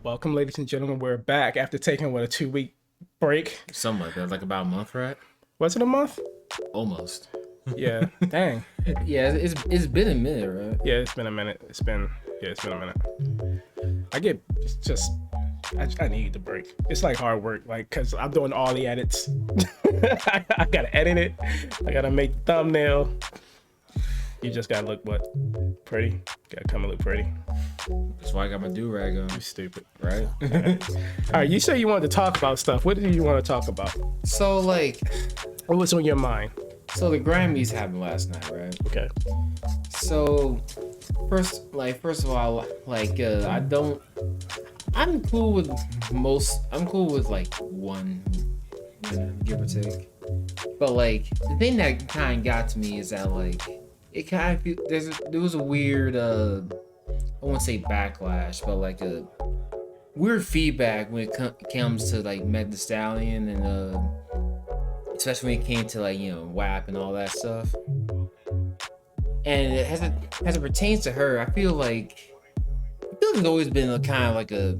Welcome, ladies and gentlemen. We're back after taking a 2-week break. Something like that, like about a month, right? Was it a month? Almost. Yeah. Dang. Yeah, it's been a minute, right? Yeah, it's been a minute. It's been a minute. I get just I need the break. It's like hard work, like because I'm doing all the edits. I gotta edit it. I gotta make the thumbnail. You just gotta look pretty. Gotta come and look pretty. That's why I got my do-rag on. You stupid. Right? All right, you said you wanted to talk about stuff. What did you want to talk about? So, like... What was on your mind? So, the Grammys happened last night, right? Okay. So, first of all, I'm cool with like one, give or take. But, like, the thing that kind of got to me is that, like, it kind of there was a weird, I won't say backlash, but like a weird feedback when it comes to like Meg Thee Stallion and especially when it came to like WAP and all that stuff. And as it pertains to her, I feel like there's always been a kind of like I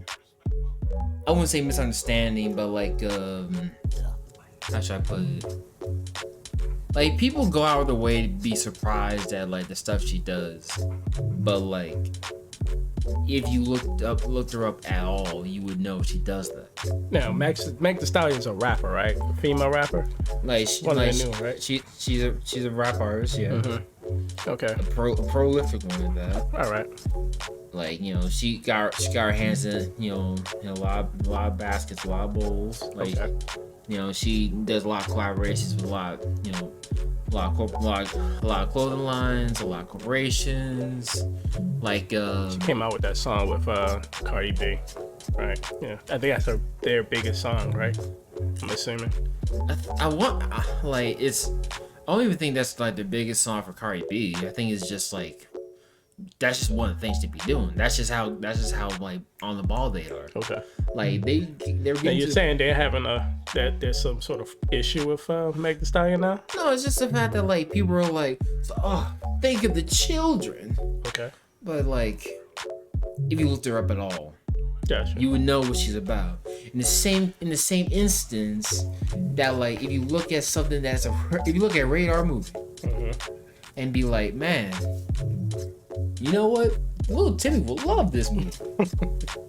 wouldn't say misunderstanding, but like how should I put it? Like, people go out of their way to be surprised at like the stuff she does, but like if you looked her up at all, you would know she does that. Now, Meg Thee Stallion's a rapper, right? A female rapper. Like, One of the new, right? She's a rap artist, yeah. Mm-hmm. Okay. A prolific one at that. All right. Like, she got her hands in a lot of baskets, a lot of bowls. Like, okay. She does a lot of collaborations with a lot of clothing lines, a lot of corporations. Like, she came out with that song with Cardi B, right? Yeah, I think that's their biggest song, right? I'm assuming. I don't even think that's like the biggest song for Cardi B. I think it's just like that's just one of the things to be doing. That's just how like on the ball they are. Okay. Like they're. Now you're saying they're having that there's some sort of issue with Meg Thee Stallion now? No, it's just the fact that like people are like, oh, think of the children. Okay. But like, if you looked her up at all, gotcha, you would know what she's about. In the same instance, that like if you look at something if you look at a radar movie, and be like, man, you know what? Little Timmy will love this movie.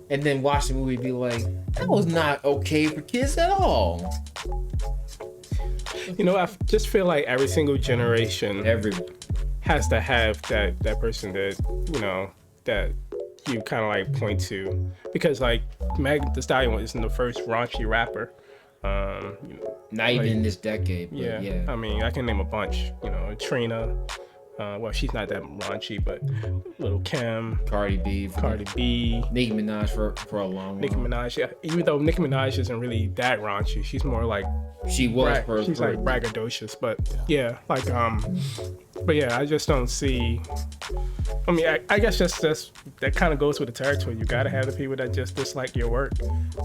And then watch the movie and be like, that was not okay for kids at all. I just feel like every single generation has to have that person that, that you kind of like point to. Because like Meg Thee Stallion isn't the first raunchy rapper. Not even in this decade. But yeah. I mean, I can name a bunch. Trina. Well, she's not that raunchy, but Lil' Kim, Cardi B, Nicki Minaj for a long while. Nicki Minaj, yeah, even though Nicki Minaj isn't really that raunchy, she's more like she's like braggadocious, but yeah, like but yeah, I just don't see. I mean, I guess that kind of goes with the territory. You gotta have the people that just dislike your work.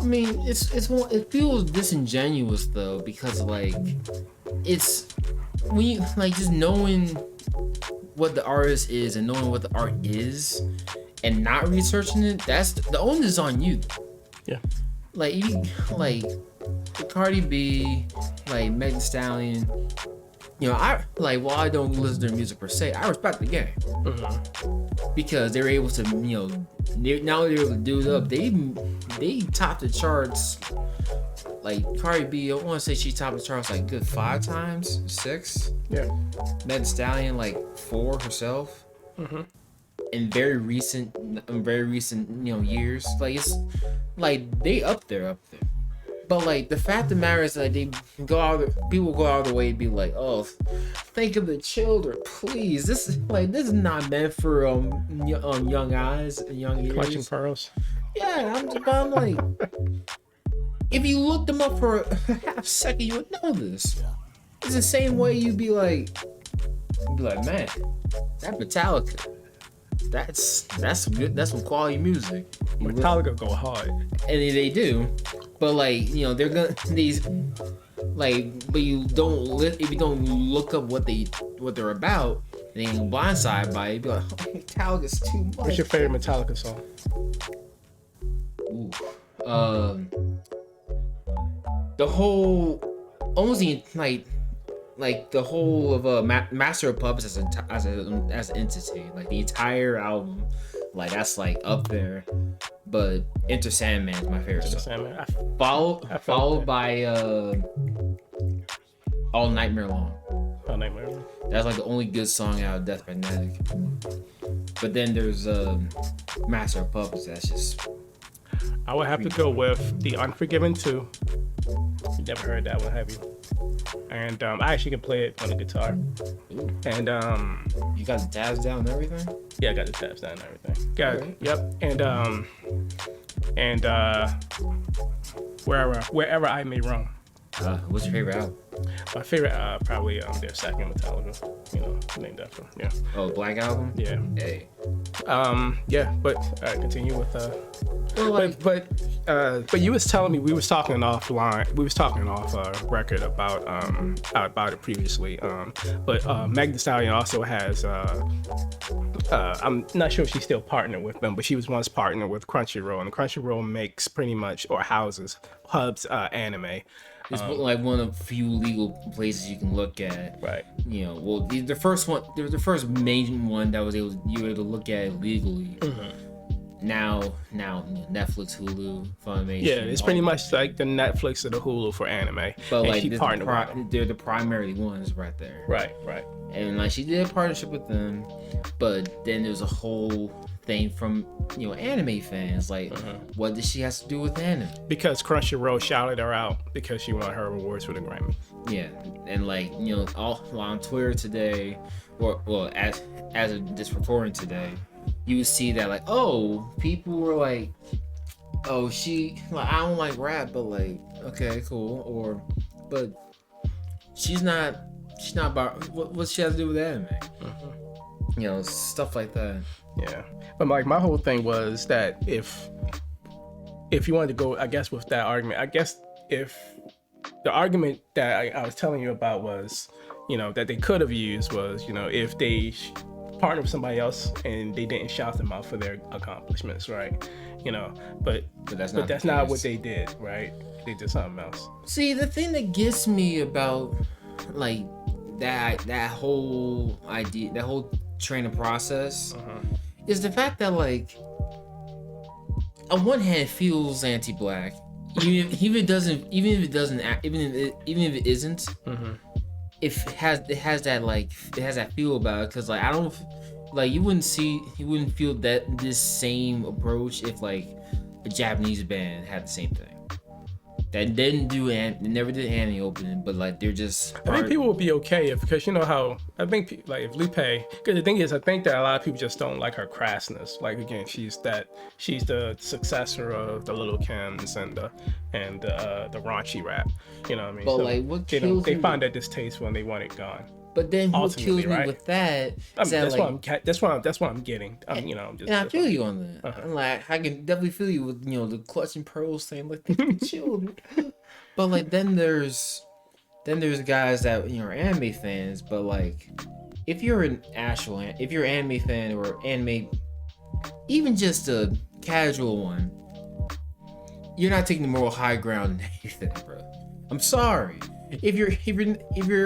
I mean, it feels disingenuous though, because like it's when you like just knowing what the artist is and knowing what the art is and not researching it, that's the onus is on you. Yeah. Like Cardi B, like Meg Thee Stallion, I like, while I don't listen to their music per se, I respect the game. Because they were able to, now they're able to do it up. They topped the charts. Like Cardi B, I want to say she topped the charts like good 5 times, 6. Yeah. Meg Thee Stallion like 4 herself. In very recent years, like it's like they up there. But like the fact of the matter is that people go out of their way to be like, oh, think of the children, please. This is not meant for young eyes and young ears. Clutching pearls. Yeah, I'm like, if you looked them up for a half second, you would know this. It's the same way you'd be like, man, that Metallica, that's good. That's some quality music. Metallica go hard, and they do. But like, they're gonna but if you don't look up what they're about, then you're blindsided by it. You'd be like, oh, Metallica's too much. What's your favorite Metallica song? Ooh. um, the whole, almost the, like the whole of Master of Puppets as an entity, like the entire album, like that's like up there. But Enter Sandman is my favorite song. Sandman. Followed by All Nightmare Long. All Nightmare. That's like the only good song out of Death Magnetic. But then there's Master of Puppets. That's just. I would have to go with The Unforgiven 2. You never heard that one, have you? And I actually can play it on the guitar. Ooh. And You got the tabs down and everything? yeah, I got the tabs down and everything. Got it. Okay. Yep. And wherever I may roam. What's your favorite album? My favorite, probably their second Metallica. You know, named after. Yeah. Oh, Black Album? Yeah. Hey. Yeah. But continue with Well, like, but you was telling me we was talking offline. We was talking off record about it previously. But Meg Thee Stallion also has. I'm not sure if she's still partnered with them, but she was once partnered with Crunchyroll, and Crunchyroll makes pretty much or hubs anime. it's like one of the few legal places you can look at. Right. You know, well, the first one, there was the first main one that was you were able to look at it legally. Mm-hmm. Now Netflix, Hulu, Funimation. Yeah, it's pretty much like the Netflix or the Hulu for anime. But and like she partnered with them. they're the primary ones right there. Right. And like she did a partnership with them, but then there's a whole thing from anime fans like, what does she have to do with anime? Because Crunchyroll shouted her out because she won her awards for the Grammy. Yeah, and like all on Twitter today, or well as of this recording today, you would see that like, oh, people were like, oh, she like, I don't like rap, but like, okay, cool, but she's not about what she has to do with anime. Stuff like that. Yeah, but like my whole thing was that if you wanted to go, I guess with that argument, I guess if the argument that I was telling you about was, that they could have used was, if they partnered with somebody else and they didn't shout them out for their accomplishments, right? But that's not what they did, right? They did something else. See, the thing that gets me about like that whole idea, that whole training process, is the fact that like on one hand it feels anti-black, even if it isn't, it has that feel about it, because like I don't like you wouldn't feel that this same approach if like a Japanese band had the same thing. That didn't do they never did anime opening, but like they're just. I think people would be okay because how I think like if Lupe, because the thing is I think that a lot of people just don't like her crassness. Like again, she's the successor of the Little Kims and the raunchy rap. You know what I mean? But so like what they find that distasteful and they want it gone. But then what kills me right? with that is that's that what I'm getting. I'm just. And I feel you on that. Like I can definitely feel you with the clutch and pearls thing, like children. But like then there's guys that are anime fans, but like if you're an anime fan or anime, even just a casual one, you're not taking the moral high ground in anything, bro. I'm sorry. If you're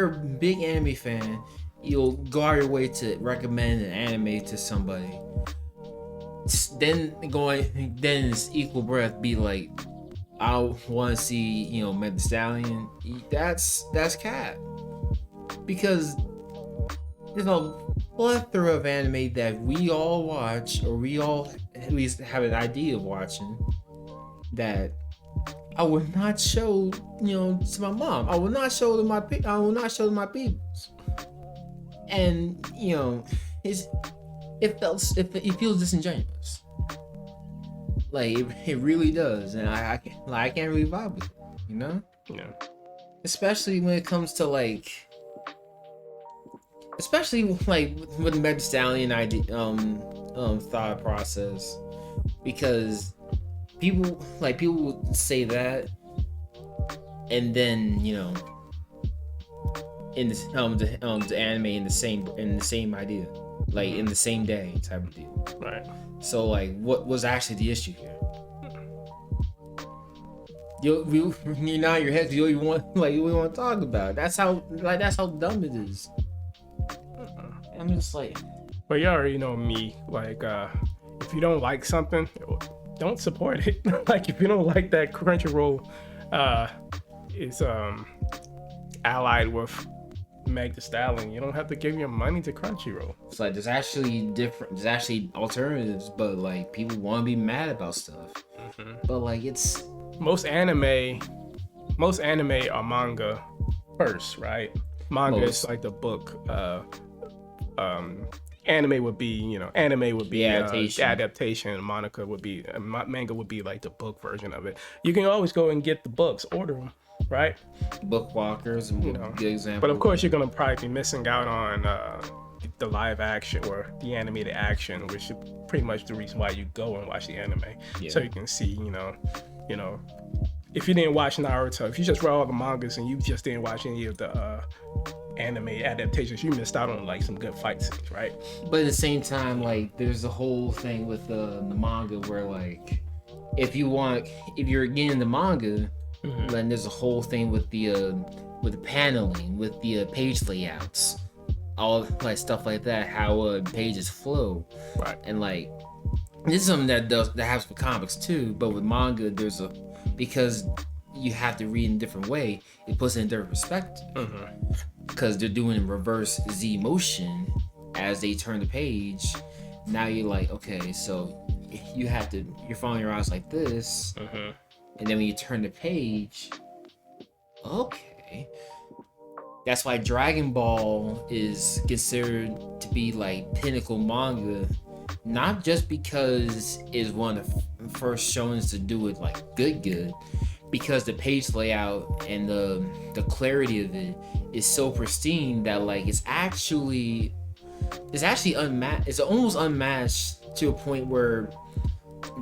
a big anime fan, you'll go out of your way to recommend an anime to somebody. Then it's equal breath be like, I want to see Meg Thee Stallion. That's cap. Because there's a plethora of anime that we all watch, or we all at least have an idea of watching, that I would not show, to my mom. I will not show to my peoples. And it feels disingenuous. Like it really does, and I can't really vibe with it, Yeah. Especially when it comes to like, with the Meg Thee Stallion idea, thought process, because people would say that, and then in the anime in the same idea, like in the same day type of deal. Right. So like, what was actually the issue here? you nod your head. You want like you want to talk about. That's how dumb it is. I'm just like, But you already know me. Like, if you don't like something, don't support it. Like, if you don't like that Crunchyroll is allied with Meg Thee Stallion, you don't have to give your money to Crunchyroll. it's like there's actually alternatives, but like people want to be mad about stuff. But like it's Most anime are manga first, right? Manga Most. is like the book. Anime would be adaptation. Manga would be like the book version of it. You can always go and get the books, order them, right? Bookwalkers and good example. But of course, you're gonna probably be missing out on the live action or the animated action, which is pretty much the reason why you go and watch the anime, so you can see, if you didn't watch Naruto, if you just read all the mangas and you just didn't watch any of the anime adaptations, you missed out on like some good fight scenes, right? But at the same time, like there's a whole thing with the manga where like if you're getting the manga, then there's a whole thing with the paneling, with the page layouts, all like stuff like that, how pages flow, Right. and like this is something that happens with comics too. But with manga, because you have to read in a different way, it puts it in a different perspective. Because they're doing in reverse Z motion as they turn the page. Now you're like, okay, so you're following your eyes like this, and then when you turn the page, okay. That's why Dragon Ball is considered to be like pinnacle manga, not just because it's one of the first shonens to do it like good, because the page layout and the clarity of it is so pristine that like it's actually unmatched. It's almost unmatched to a point where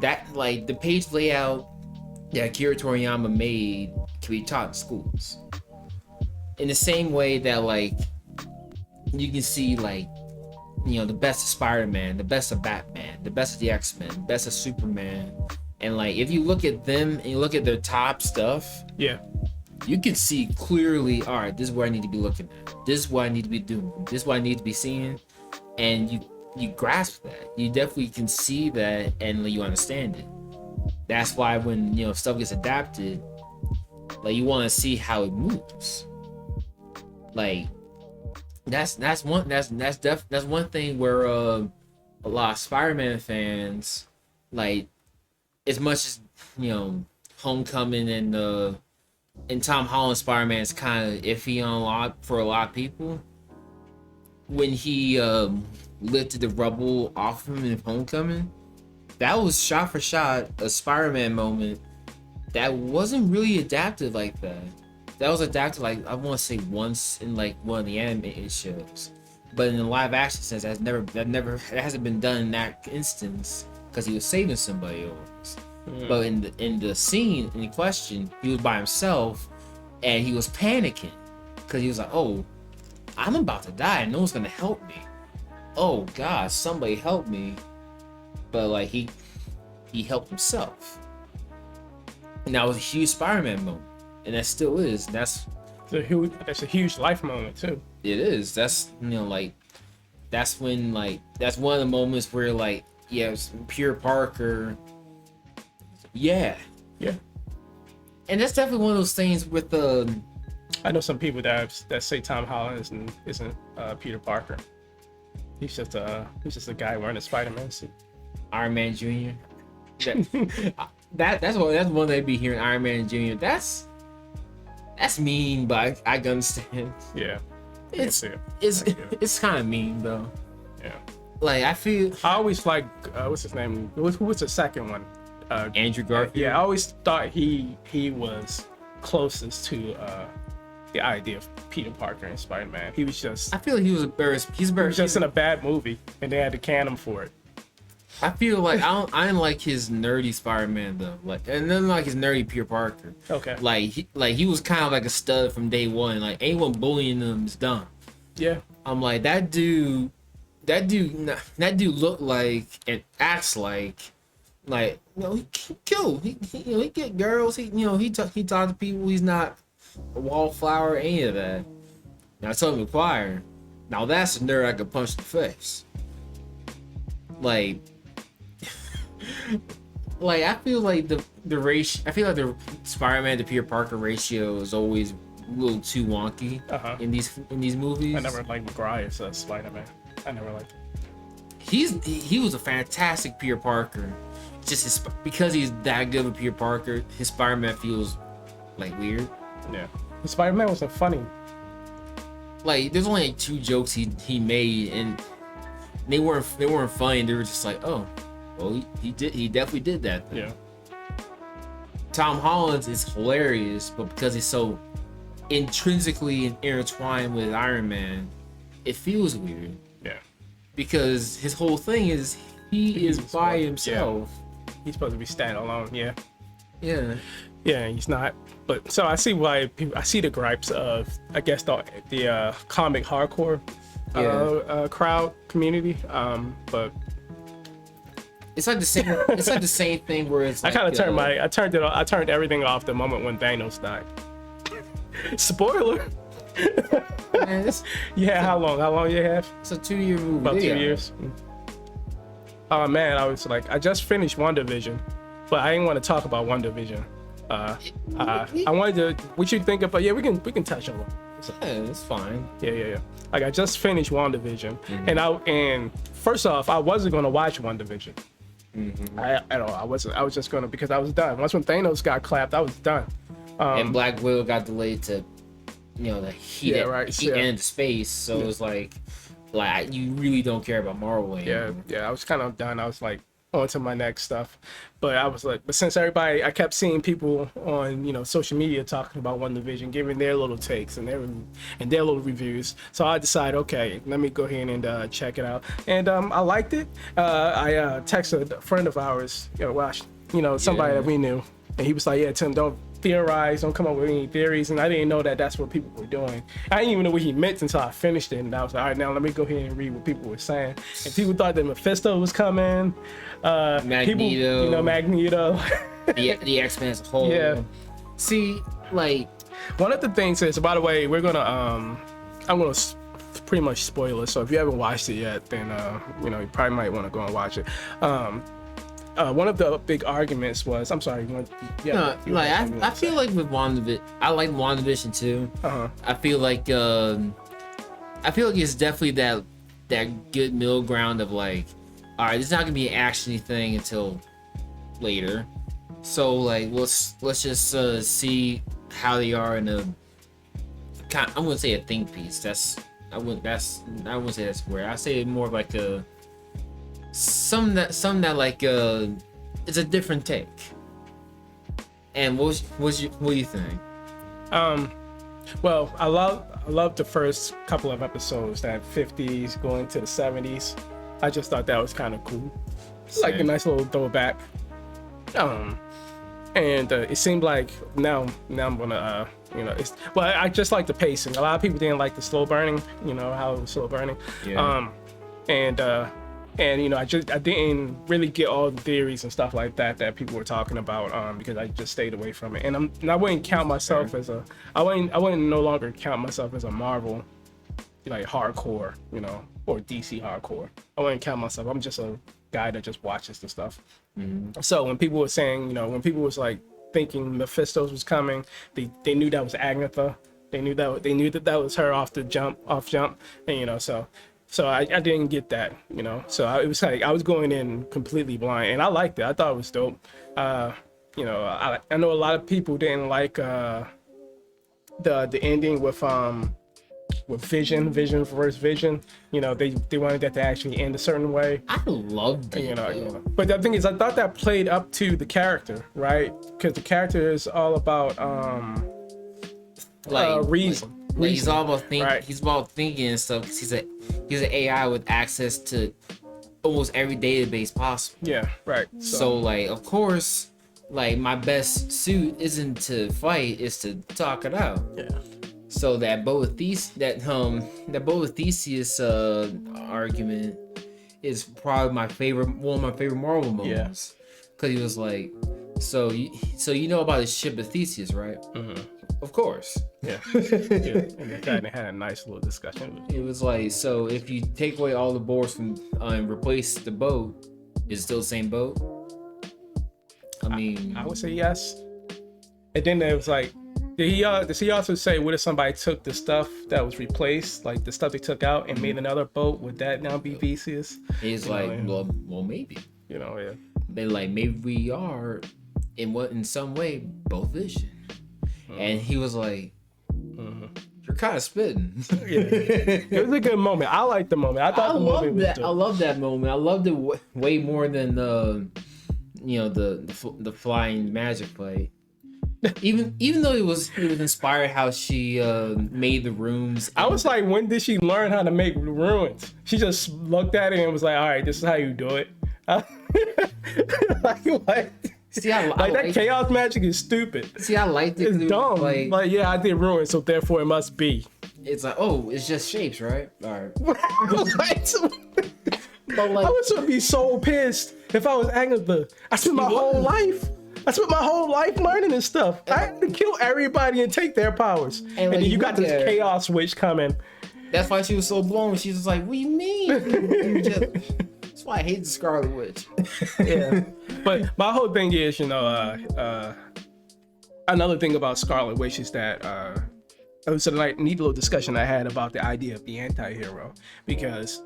that like the page layout that Akira Toriyama made can be taught in schools. In the same way that like you can see like the best of Spider-Man, the best of Batman, the best of the X-Men, the best of Superman, and like if you look at them and you look at their top stuff, you can see clearly, all right, this is where I need to be looking at. This is what I need to be doing. This is what I need to be seeing, and you grasp that. You definitely can see that, and you understand it. That's why when stuff gets adapted, like you want to see how it moves. Like that's one thing where a lot of Spider-Man fans, like as much as Homecoming and Tom Holland Spider-Man is kind of iffy on for a lot of people. When he lifted the rubble off him in Homecoming, that was shot for shot a Spider-Man moment that wasn't really adapted like that. That was adapted like I want to say once in like one of the animated shows, but in the live action sense, that hasn't been done in that instance because he was saving somebody else. But in the scene in question, he was by himself and he was panicking because he was like, "Oh, I'm about to die and no one's gonna help me. Oh God, somebody help me!" But like he helped himself, and that was a huge Spider-Man moment, and that still is. That's a huge life moment too. It is. That's that's when that's one of the moments where it's Peter Parker. Yeah. And that's definitely one of those things with I know some people that say Tom Holland isn't Peter Parker. He's just a guy wearing a Spider-Man suit. Iron Man Jr. That's one they'd be hearing, Iron Man Jr. That's mean, but I can understand. Yeah. It's kind of mean though. Yeah. Like I always like what's his name? Who was the second one? Andrew Garfield. Yeah, I always thought he was closest to the idea of Peter Parker and Spider-Man. He was just. I feel like he was embarrassed. He's just in a bad movie, and they had to can him for it. I feel like I didn't like his nerdy Spider-Man though. And then like his nerdy Peter Parker. Okay. He was kind of like a stud from day one. Like anyone bullying him is dumb. Yeah. I'm like that dude looked like and acts like Like, he cool. He get girls. He talk to people. He's not a wallflower or any of that. Now Tobey Maguire. Now that's a nerd I could punch in the face. Like, I feel like the ratio. I feel like the Spider-Man to Peter Parker ratio is always a little too wonky in these movies. I never liked McGuire's Spider-Man. I never liked him. He was a fantastic Peter Parker. Just because he's that good of a Peter Parker, his Spider-Man feels like weird. Yeah, the Spider-Man wasn't funny. Like, there's only like 2 jokes he made, and they weren't funny. They were just like, oh, well, he definitely did that thing. Yeah. Tom Holland's is hilarious, but because he's so intrinsically intertwined with Iron Man, it feels weird. Yeah. Because his whole thing is he is by himself. Yeah. He's supposed to be standing alone. Yeah. Yeah. Yeah, he's not. But so I see why I see the gripes of, I guess, the comic hardcore crowd community. But it's like the same. It's like the same thing where it's. Like, I kind of I turned everything off the moment when Thanos died. Spoiler. Man, yeah, how long? How long you have? It's a 2-year movie. About 2 years. Oh man, I was like, I just finished WandaVision, but I didn't want to talk about WandaVision. I wanted to. What you think about? Yeah, we can touch on it. Yeah, it's fine. Yeah. Like, I just finished WandaVision, and first off, I wasn't gonna watch WandaVision. I wasn't. I was just gonna, because I was done. Once when Thanos got clapped, I was done. And Black Widow got delayed to, the heat into space. So it was like you really don't care about Marvel anymore. Yeah. I was kind of done. I was like, on to my next stuff. But I was like, but since I kept seeing people on social media talking about WandaVision, giving their little takes and their little reviews, so I decided, okay, let me go ahead and check it out. And I liked it. I texted a friend of ours, somebody that we knew, and he was like, yeah, Tim, don't theorize, don't come up with any theories. And I didn't know that that's what people were doing. I didn't even know what he meant until I finished it, and I was like, all right, now let me go ahead and read what people were saying. And people thought that Mephisto was coming, Magneto, Magneto, the X-Men as a whole. Yeah. See, like, one of the things is, by the way, we're gonna I'm gonna pretty much spoil it, so if you haven't watched it yet, then you probably might want to go and watch it. One of the big arguments was, I'm sorry, I feel like with WandaVision, I like WandaVision too. I feel like it's definitely that good middle ground of like, all right, it's not gonna be an actiony thing until later, so like let's just see how they are in I'm gonna say a think piece. I wouldn't say that's where I say it more of like a. Some that like it's a different take. And what do you think? Well, I love the first couple of episodes, that 50s going to the 70s. I just thought that was kind of cool. Like a nice little throwback. And it seemed like now I'm gonna I just like the pacing. A lot of people didn't like the slow burning, how it was slow burning. Yeah. And I didn't really get all the theories and stuff like that people were talking about, because I just stayed away from it. And I wouldn't count myself as I wouldn't no longer count myself as a Marvel like hardcore, or DC hardcore. I wouldn't count myself. I'm just a guy that just watches the stuff. So when people were saying, when people was like thinking Mephisto was coming, they knew that was Agatha. They knew that was her off jump, and So I didn't get that, So it was like I was going in completely blind, and I liked it. I thought it was dope. I know a lot of people didn't like the ending with Vision versus Vision. They wanted that to actually end a certain way. I loved it. But the thing is, I thought that played up to the character, right? Because the character is all about reason. Like he's all about thinking. Right. He's about thinking and stuff. Cause he's an AI with access to almost every database possible. Yeah, right. So like, of course, like my best suit isn't to fight, it's to talk it out. Yeah. So that Boethius argument is probably one of my favorite Marvel moments. Yeah. because he was like, so you know about the ship of Theseus, right? Mm-hmm. Of course. Yeah. Yeah. And they had a nice little discussion. It was like, so if you take away all the boards from and replace the boat, is it still the same boat? I mean, I would say yes. And then it was like, does he also say what if somebody took the stuff that was replaced, like the stuff they took out, and made another boat? Would that now be Theseus? he's like, well, maybe. You know, yeah. They like, maybe we are in some way both vision. And he was like, you're kind of spitting. Yeah. It was a good moment. I liked the moment. I thought the moment was I love that moment. I loved it way more than the flying magic fight. Even though it was inspired how she made the rooms. I was like, when did she learn how to make ruins? She just looked at it and was like, all right, this is how you do it. Like what? See, I that chaos magic is stupid. See, I liked it. It's dumb. Like, yeah, I did ruin, so therefore it must be. It's like, oh, it's just shapes, right? All right. But like, I would be so pissed if I was Agatha. I spent my whole life learning this stuff. I had to kill everybody and take their powers. And then you got this chaos witch coming. That's why she was so blown. She was like, what do you mean? That's why I hate the Scarlet Witch. Yeah. But my whole thing is, another thing about Scarlet Witch is that it was a neat little discussion I had about the idea of the anti-hero, because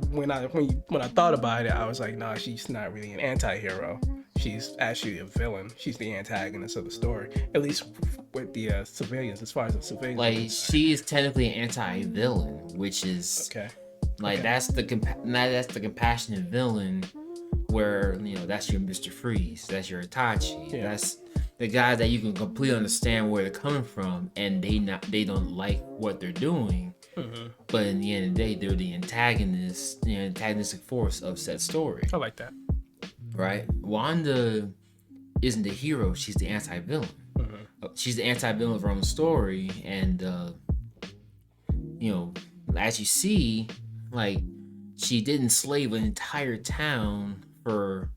when I thought about it, I was like, nah, she's not really an anti-hero. She's actually a villain. She's the antagonist of the story, at least with the civilians, as far as the civilians. Like, she is technically an anti-villain, which is okay. Like, that's the compassionate villain, where that's your Mr. Freeze, that's your Itachi, that's the guys that you can completely understand where they're coming from, and they don't like what they're doing, but in the end of the day, they're the antagonist, the antagonistic force of said story. I like that. Right? Wanda isn't the hero; she's the anti-villain. She's the anti-villain of her own story, and as you see, like, she did enslave an entire town for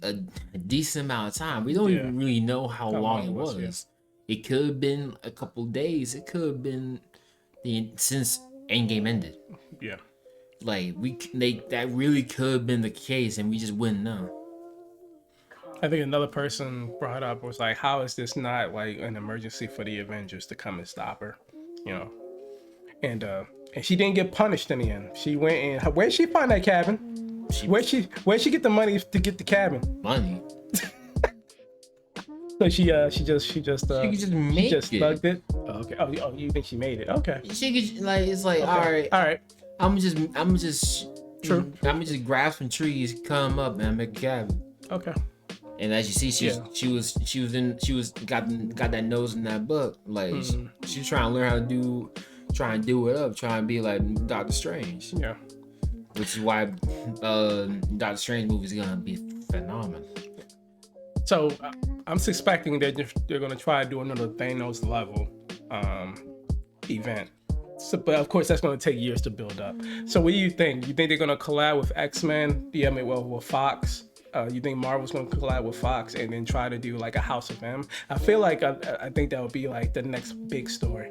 a decent amount of time. We don't even really know how long it was. Yeah. It could have been a couple days. It could have been since Endgame ended. Yeah. Like, that really could have been the case, and we just wouldn't know. I think another person brought up was like, how is this not like an emergency for the Avengers to come and stop her? And she didn't get punished in the end. She went in. Where'd she find that cabin? Where'd she get the money to get the cabin? Money. So she just slugged it. Oh, okay. Oh, you think she made it? Okay. She could, like, it's like, okay. All right. I'm just grab some trees, come up, and make a cabin. Okay. And as you see, she got that nose in that book. Like, she was trying to learn how to do it up, trying to be like Doctor Strange. Yeah. Which is why Doctor Strange movie is gonna be phenomenal. So I'm suspecting that they're gonna try to do another Thanos level event. So, but of course, that's gonna take years to build up. So what do you think? You think they're gonna collab with X-Men? Yeah, with Fox. You think Marvel's gonna collab with Fox and then try to do like a House of M? I feel like I think that would be like the next big story.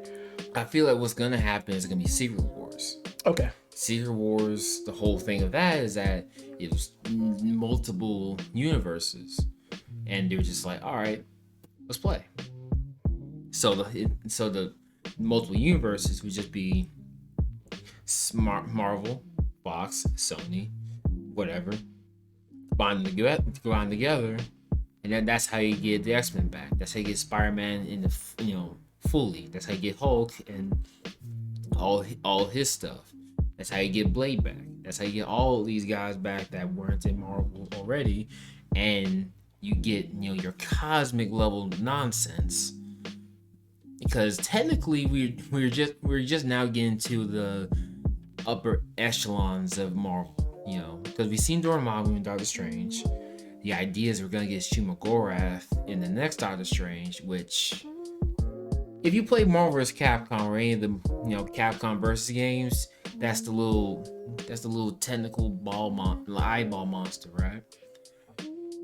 I feel like what's gonna happen is gonna be Secret Wars. Okay. Secret Wars, the whole thing of that is that it was multiple universes, and they were just like, all right, let's play. So the multiple universes would just be Marvel, Fox, Sony, whatever, combine together, and then that's how you get the X-Men back. That's how you get Spider-Man in the fully. That's how you get Hulk and all his stuff. That's how you get Blade back. That's how you get all these guys back that weren't in Marvel already, and you get your cosmic level nonsense. Because technically we're just now getting to the upper echelons of Marvel. Because we've seen Dormammu in Doctor Strange. The idea is we're gonna get Shumagorath in the next Doctor Strange, which, if you play Marvel vs. Capcom or any of the Capcom versus games, that's the little technical eyeball monster, right?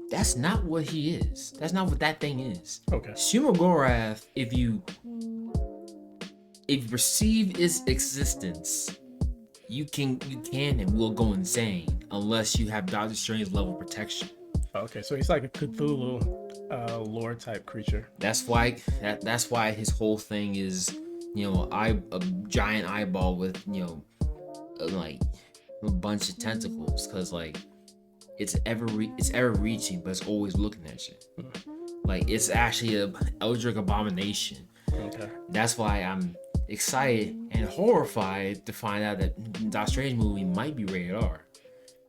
That's not what he is. That's not what that thing is. Okay. Shumagorath, if you perceive its existence, you can and will go insane unless you have Doctor Strange level protection. Okay, so he's like a Cthulhu lore type creature. That's why his whole thing is, a giant eyeball with, like a bunch of tentacles, because like it's ever reaching, but it's always looking at you. Like it's actually a eldritch abomination. Okay. That's why I'm excited and horrified to find out that Doctor Strange movie might be rated R.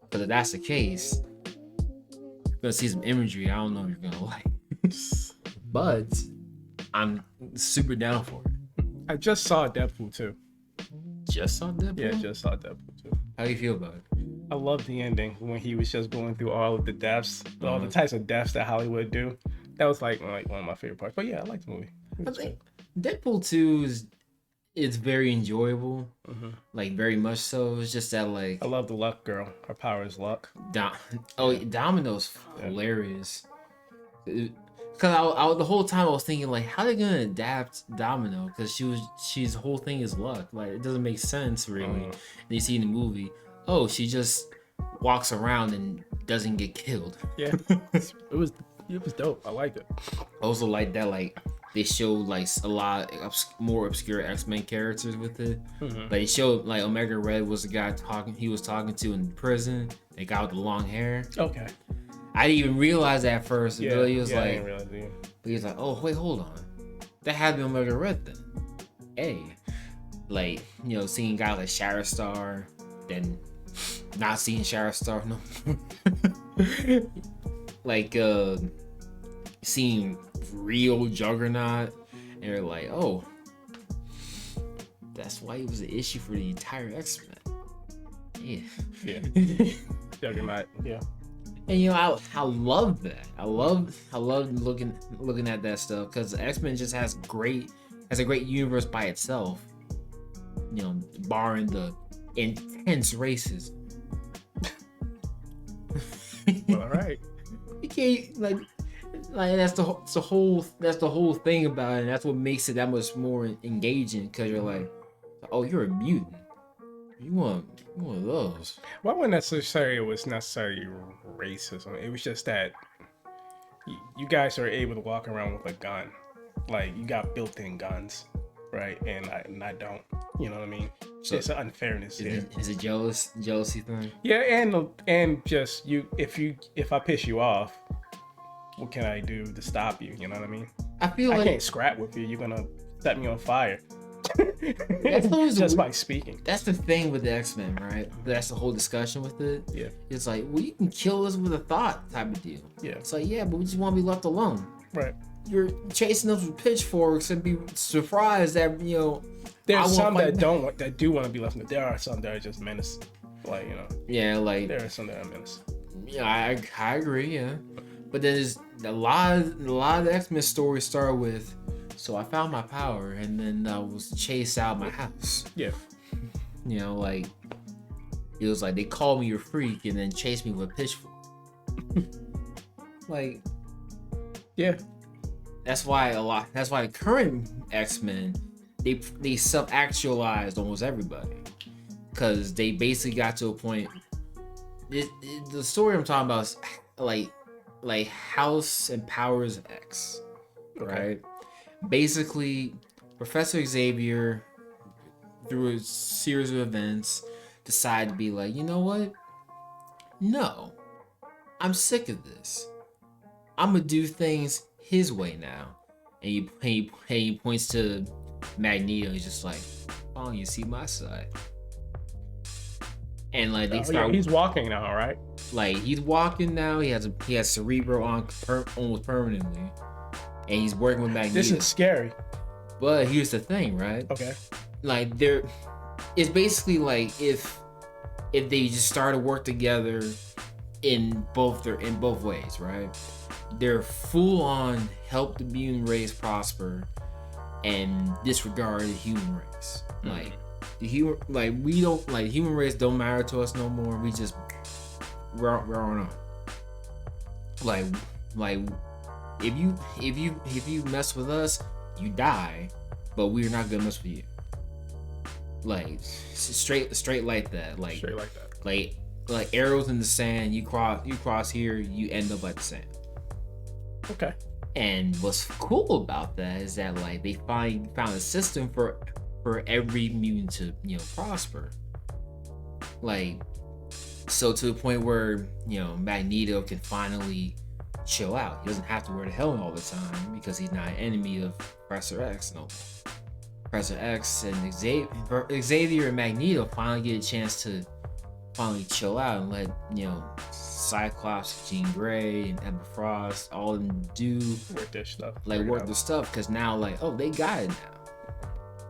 Because if that's the case, you're gonna see some imagery I don't know if you're gonna like. But I'm super down for it. I just saw Deadpool 2. Just saw Deadpool? Yeah, just saw Deadpool 2. How do you feel about it? I love the ending when he was just going through all of the deaths, all the types of deaths that Hollywood do. That was like one of my favorite parts. But yeah, I like the movie. I think Deadpool 2 is very enjoyable, like very much so. It's just that like I love the luck girl. Her power is luck. Domino's hilarious. Because the whole time I was thinking like, how are they gonna adapt Domino? Because she's whole thing is luck. Like it doesn't make sense really. And you see in the movie, she just walks around and doesn't get killed. Yeah, it was dope. I liked it. I also like that like they showed like a lot more obscure X-Men characters with it. Like they showed like Omega Red was the guy he was talking to in prison. They got with the long hair. Okay. I didn't even realize that at first. Yeah, But he was I like, didn't realize it. but he was like, oh wait, hold on, that had to be Omega Red then. Hey, like seeing guys like Shatterstar, then not seeing Shatterstar no. Like seeing real Juggernaut, and you're like, oh, that's why it was an issue for the entire X-Men. Yeah. Juggernaut. Yeah. And I love that. I love looking at that stuff, because X-Men just has a great universe by itself. Barring the intense racism. Well, all right. You can't like that's the whole thing about it. And that's what makes it that much more engaging, because you're like, oh, you're a mutant. You want one of those. Well, I wouldn't necessarily it was necessarily racism. It was just that you guys are able to walk around with a gun. Like you got built-in guns, right? And I don't. You know what I mean? So it's an unfairness there. Is it jealousy thing? Yeah, and just if I piss you off, what can I do to stop you? You know what I mean? I feel like I can't scrap with you. You're gonna set me on fire. That's just by speaking. That's the thing with the X-Men, right? That's the whole discussion with it. Yeah. It's like, well, you can kill us with a thought type of deal. Yeah. It's like, yeah, but we just want to be left alone. Right. You're chasing us with pitchforks and be surprised that there's some that do want to be left. There are some that are just menace. Like Yeah, like there are some that are menace. Yeah, I agree. Yeah, but then there's a lot of the X-Men stories start with, so I found my power and then I was chased out my house. Yeah. Like it was like they called me a freak and then chased me with a pitchfork. Like, yeah. That's why the current X-Men they self-actualized almost everybody, because they basically got to a point. The story I'm talking about is like House and Powers of X, right? Basically, Professor Xavier, through a series of events, decided to be like, you know what? No, I'm sick of this. I'm gonna do things his way now. And he points to Magneto. He's just like, oh, you see my side. And like they start. Yeah, he's walking now, right? Like he's walking now. He has Cerebro on almost permanently, and he's working with Magneto. This is scary. But here's the thing, right? Okay. Like it's basically like if they just started to work together in both ways, right? They're full on help the mutant race prosper and disregard the human race. Like the human, like we don't like human race don't matter to us no more. We're on. like if you mess with us, you die, but we're not gonna mess with you. Like straight like that. Like Straight like that. Like arrows in the sand. You cross here, you end up at the sand. Okay. And what's cool about that is that like they found a system for every mutant to prosper. Like, so to the point where Magneto can finally chill out. He doesn't have to wear the helmet all the time because he's not an enemy of Professor X no more. Professor X and Xavier and Magneto finally get a chance to finally chill out and let Cyclops, Jean Grey, and Emma Frost all of them do work their stuff. Like work their stuff, because now they got it now.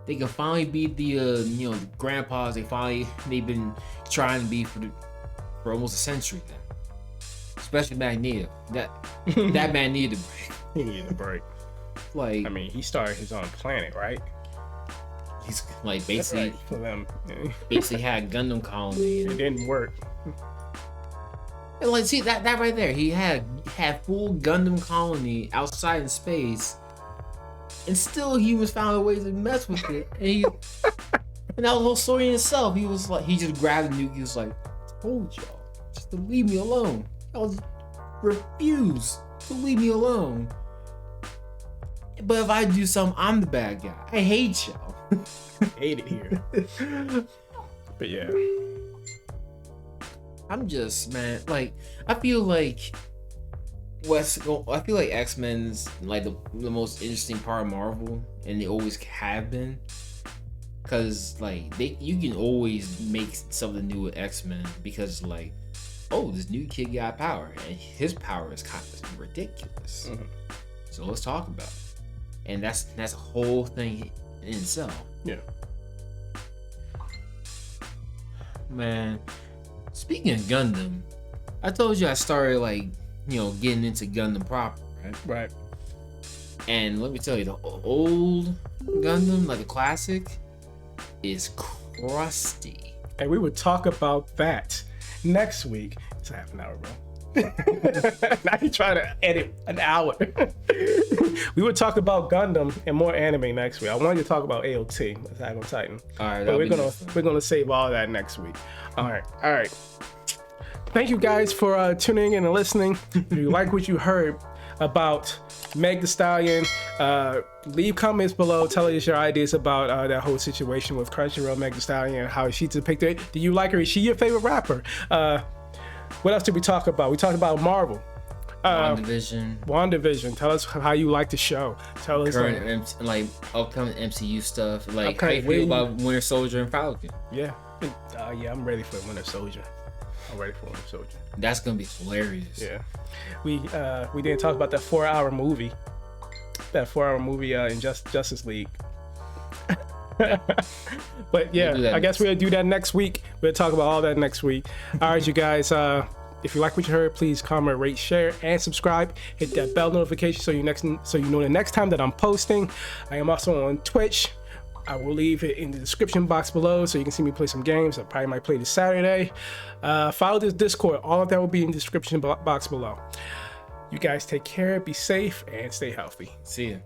They can finally beat the the grandpas they've been trying to beat for almost a century now. Especially Magneto. That man needed a break. He needed a break. Like, I mean, he started his own planet, right? He's like basically right for them. Basically had Gundam colony. It didn't work. And like, see that right there, he had full Gundam colony outside in space, and still humans found a way to mess with it. And and that was the whole story in itself. He was like, he just grabbed the nuke. He was like, "Told y'all, just to leave me alone. Y'all just refuse to leave me alone. But if I do something, I'm the bad guy. I hate y'all." Hate it here. But yeah, I'm just, man, like, I feel like X-Men's like the most interesting part of Marvel, and they always have been, because like you can always make something new with X-Men, because like, oh, this new kid got power and his power is kind of ridiculous. Mm-hmm. So let's talk about it. And that's a whole thing in itself. Yeah. Man, speaking of Gundam, I told you I started like, getting into Gundam proper, right? Right. And let me tell you, the old Gundam, like the classic, is crusty. And we would talk about that next week. It's a half an hour, bro. Now you trying to edit an hour. We would talk about Gundam and more anime next week. I wanted to talk about AOT, Attack on Titan. All right, but we're gonna save all that next week. All right. Thank you guys for tuning in and listening. If you like what you heard about Meg Thee Stallion, leave comments below. Tell us your ideas about that whole situation with Crunchyroll, Meg Thee Stallion, and how she's depicted. Do you like her? Is she your favorite rapper? What else did we talk about? We talked about Marvel. WandaVision. Tell us how you like the show. Tell us current like upcoming MCU stuff. Like, how you feel about Winter Soldier and Falcon? Yeah. I'm ready for Winter Soldier. That's gonna be hilarious. Yeah. We didn't talk about that 4-hour movie. In Justice League. But yeah, I guess we'll do that next week. We'll talk about all that next week. All right, you guys. If you like what you heard, please comment, rate, share, and subscribe. Hit that bell notification so you know the next time that I'm posting. I am also on Twitch. I will leave it in the description box below so you can see me play some games. I probably might play this Saturday. Follow this Discord. All of that will be in the description box below. You guys take care, be safe, and stay healthy. See ya.